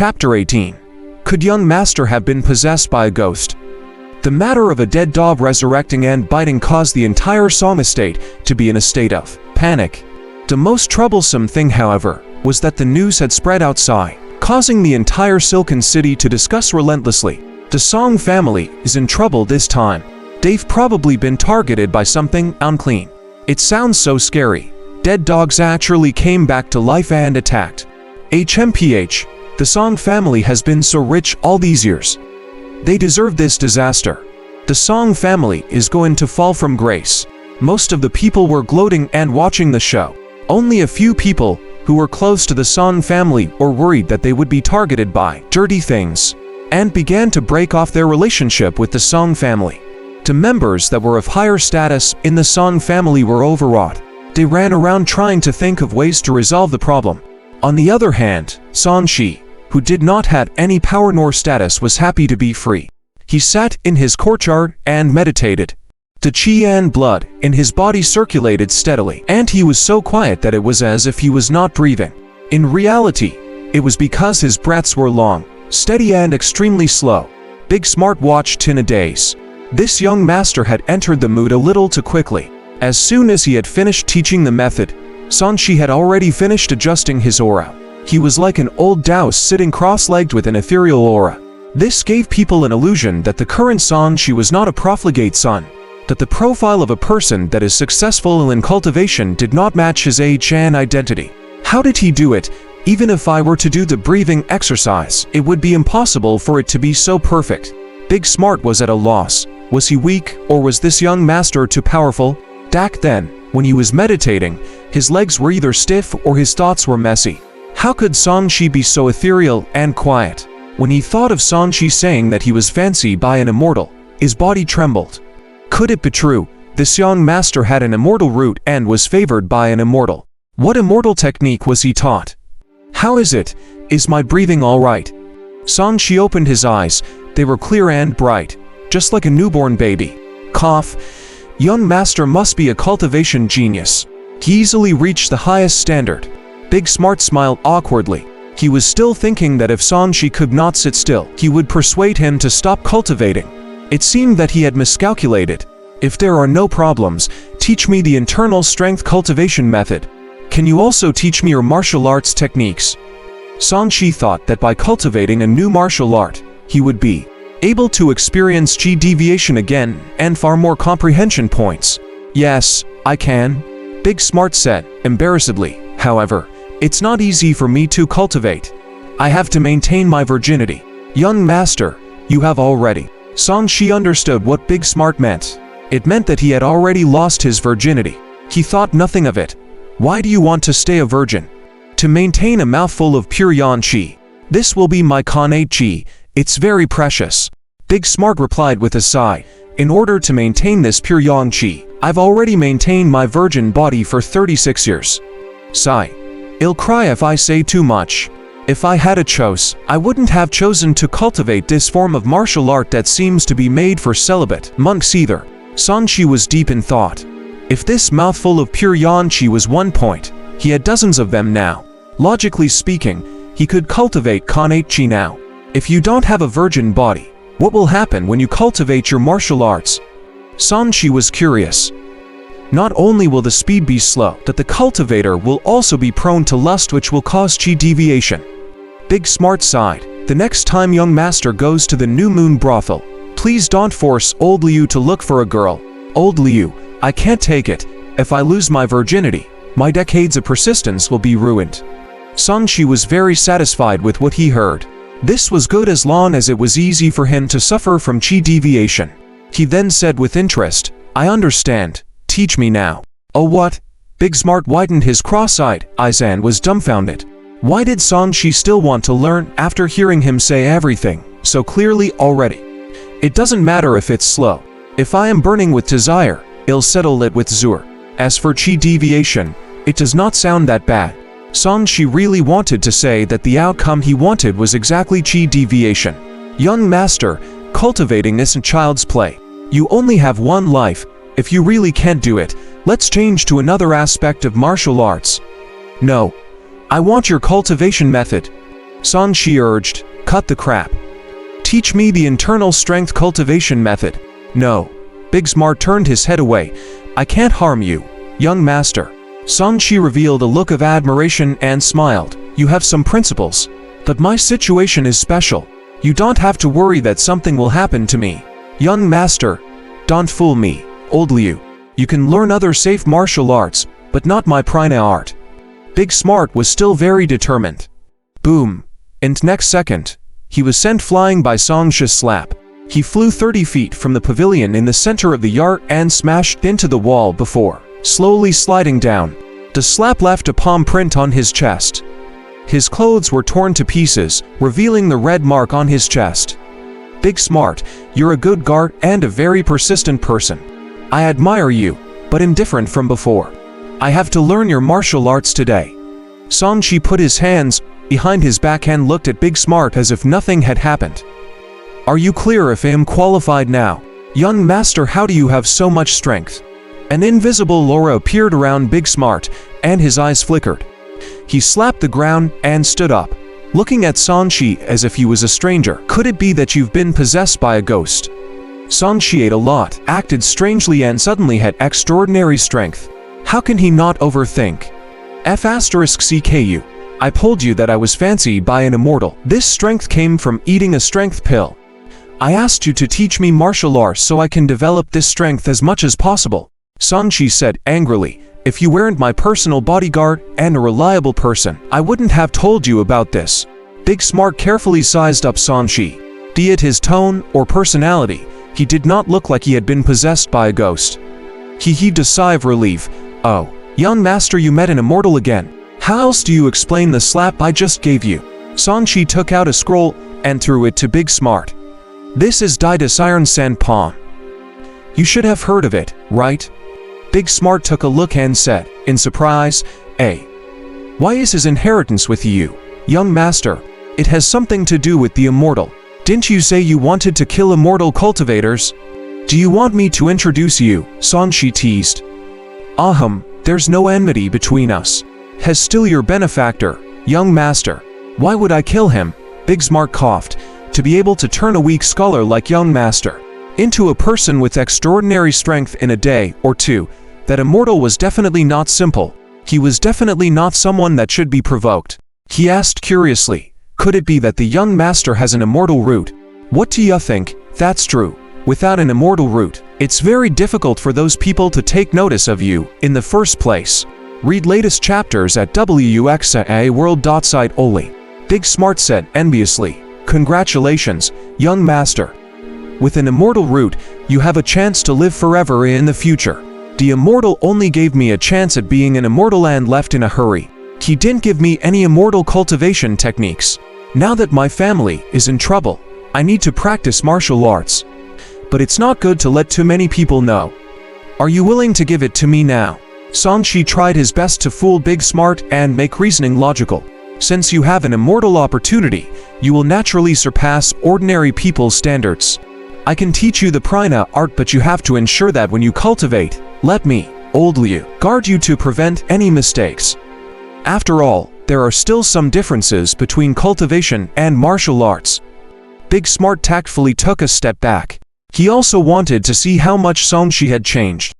Chapter 18. Could young master have been possessed by a ghost? The matter of a dead dog resurrecting and biting caused the entire Song estate to be in a state of panic. The most troublesome thing, however, was that the news had spread outside, causing the entire Silken City to discuss relentlessly. The Song family is in trouble this time. They've probably been targeted by something unclean. It sounds so scary. Dead dogs actually came back to life and attacked. HMPH, the Song family has been so rich all these years. They deserve this disaster. The Song family is going to fall from grace. Most of the people were gloating and watching the show. Only a few people who were close to the Song family were worried that they would be targeted by dirty things, and began to break off their relationship with the Song family. The members that were of higher status in the Song family were overwrought. They ran around trying to think of ways to resolve the problem. On the other hand, Song Shi, who did not have any power nor status, was happy to be free. He sat in his courtyard and meditated. The qi and blood in his body circulated steadily, and he was so quiet that it was as if he was not breathing. In reality, it was because his breaths were long, steady and extremely slow. Big Smart watched in a daze. This young master had entered the mood a little too quickly. As soon as he had finished teaching the method, Song Shi had already finished adjusting his aura. He was like an old Taoist sitting cross-legged with an ethereal aura. This gave people an illusion that the current Song Shi was not a profligate son, that the profile of a person that is successful in cultivation did not match his age and identity. How did he do it? Even if I were to do the breathing exercise, it would be impossible for it to be so perfect. Big Smart was at a loss. Was he weak, or was this young master too powerful? Back then, when he was meditating, his legs were either stiff or his thoughts were messy. How could Song Shi be so ethereal and quiet? When he thought of Song Shi saying that he was fancied by an immortal, his body trembled. Could it be true? This young master had an immortal root and was favored by an immortal. What immortal technique was he taught? How is it? Is my breathing all right? Song Shi opened his eyes. They were clear and bright, just like a newborn baby. Cough. Young master must be a cultivation genius. He easily reached the highest standard. Big Smart smiled awkwardly. He was still thinking that if Song Shi could not sit still, he would persuade him to stop cultivating. It seemed that he had miscalculated. If there are no problems, teach me the internal strength cultivation method. Can you also teach me your martial arts techniques? Song Shi thought that by cultivating a new martial art, he would be able to experience chi deviation again and far more comprehension points. Yes, I can, Big Smart said, embarrassedly. However, it's not easy for me to cultivate. I have to maintain my virginity. Young master, you have already. Song Shi understood what Big Smart meant. It meant that he had already lost his virginity. He thought nothing of it. Why do you want to stay a virgin? To maintain a mouthful of pure yan qi. This will be my connate qi. It's very precious. Big Smart replied with a sigh. In order to maintain this pure yang qi, I've already maintained my virgin body for 36 years. Sigh. I'll cry if I say too much. If I had a choice, I wouldn't have chosen to cultivate this form of martial art that seems to be made for celibate monks either. Song Shi was deep in thought. If this mouthful of pure yan qi was 1 point, he had dozens of them now. Logically speaking, he could cultivate connate qi now. If you don't have a virgin body, what will happen when you cultivate your martial arts? Song Shi was curious. Not only will the speed be slow, but the cultivator will also be prone to lust, which will cause chi deviation. Big Smart sighed. The next time young master goes to the new moon brothel, please don't force old Liu to look for a girl. Old Liu, I can't take it. If I lose my virginity, my decades of persistence will be ruined. Song Shi was very satisfied with what he heard. This was good as long as it was easy for him to suffer from chi deviation. He then said with interest, I understand. Teach me now. Oh what? Big Smart widened his cross-eyed eyes and was dumbfounded. Why did Song Shi still want to learn after hearing him say everything so clearly already? It doesn't matter if it's slow. If I am burning with desire, I'll settle it with Zur. As for chi deviation, it does not sound that bad. Song Shi really wanted to say that the outcome he wanted was exactly chi deviation. Young master, cultivating isn't child's play. You only have one life. If you really can't do it, let's change to another aspect of martial arts. No. I want your cultivation method. Song Shi urged. Cut the crap. Teach me the internal strength cultivation method. No. Big Smart turned his head away. I can't harm you, young master. Song Shi revealed a look of admiration and smiled. You have some principles. But my situation is special. You don't have to worry that something will happen to me. Young master, don't fool me, old Liu. You can learn other safe martial arts, but not my prana art. Big Smart was still very determined. Boom. And next second, he was sent flying by Song Shi's slap. He flew 30 feet from the pavilion in the center of the yard and smashed into the wall before slowly sliding down. The slap left a palm print on his chest. His clothes were torn to pieces, revealing the red mark on his chest. Big Smart, you're a good guard and a very persistent person. I admire you, but am different from before. I have to learn your martial arts today. Song Shi put his hands behind his back and looked at Big Smart as if nothing had happened. Are you clear if I am qualified now? Young master, how do you have so much strength? An invisible aura appeared around Big Smart, and his eyes flickered. He slapped the ground and stood up, looking at Song Shi as if he was a stranger. Could it be that you've been possessed by a ghost? Song Shi ate a lot, acted strangely and suddenly had extraordinary strength. How can he not overthink? F*CKU. I told you that I was fancied by an immortal. This strength came from eating a strength pill. I asked you to teach me martial arts so I can develop this strength as much as possible. Song Shi said angrily, if you weren't my personal bodyguard and a reliable person, I wouldn't have told you about this. Big Smart carefully sized up Song Shi. Be it his tone or personality, he did not look like he had been possessed by a ghost. He heaved a sigh of relief. Oh, young master, you met an immortal again. How else do you explain the slap I just gave you? Song Shi took out a scroll and threw it to Big Smart. This is Didus Iron Sand Palm. You should have heard of it, right? Big Smart took a look and said, in surprise, why is his inheritance with you, young master? It has something to do with the immortal. Didn't you say you wanted to kill immortal cultivators? Do you want me to introduce you? Song Shi teased. There's no enmity between us. He's still your benefactor, young master. Why would I kill him? Big Smart coughed. To be able to turn a weak scholar like young master into a person with extraordinary strength in a day or two, that immortal was definitely not simple. He was definitely not someone that should be provoked. He asked curiously, could it be that the young master has an immortal root? What do you think? That's true. Without an immortal root, it's very difficult for those people to take notice of you in the first place. Read latest chapters at wuxia-world.site only. Big Smart said enviously. Congratulations, young master. With an immortal root, you have a chance to live forever in the future. The immortal only gave me a chance at being an immortal and left in a hurry. He didn't give me any immortal cultivation techniques. Now that my family is in trouble, I need to practice martial arts. But it's not good to let too many people know. Are you willing to give it to me now? Song Shi tried his best to fool Big Smart and make reasoning logical. Since you have an immortal opportunity, you will naturally surpass ordinary people's standards. I can teach you the prana art, but you have to ensure that when you cultivate, let me, old Liu, guard you to prevent any mistakes. After all, there are still some differences between cultivation and martial arts. Big Smart tactfully took a step back. He also wanted to see how much Song Shi had changed.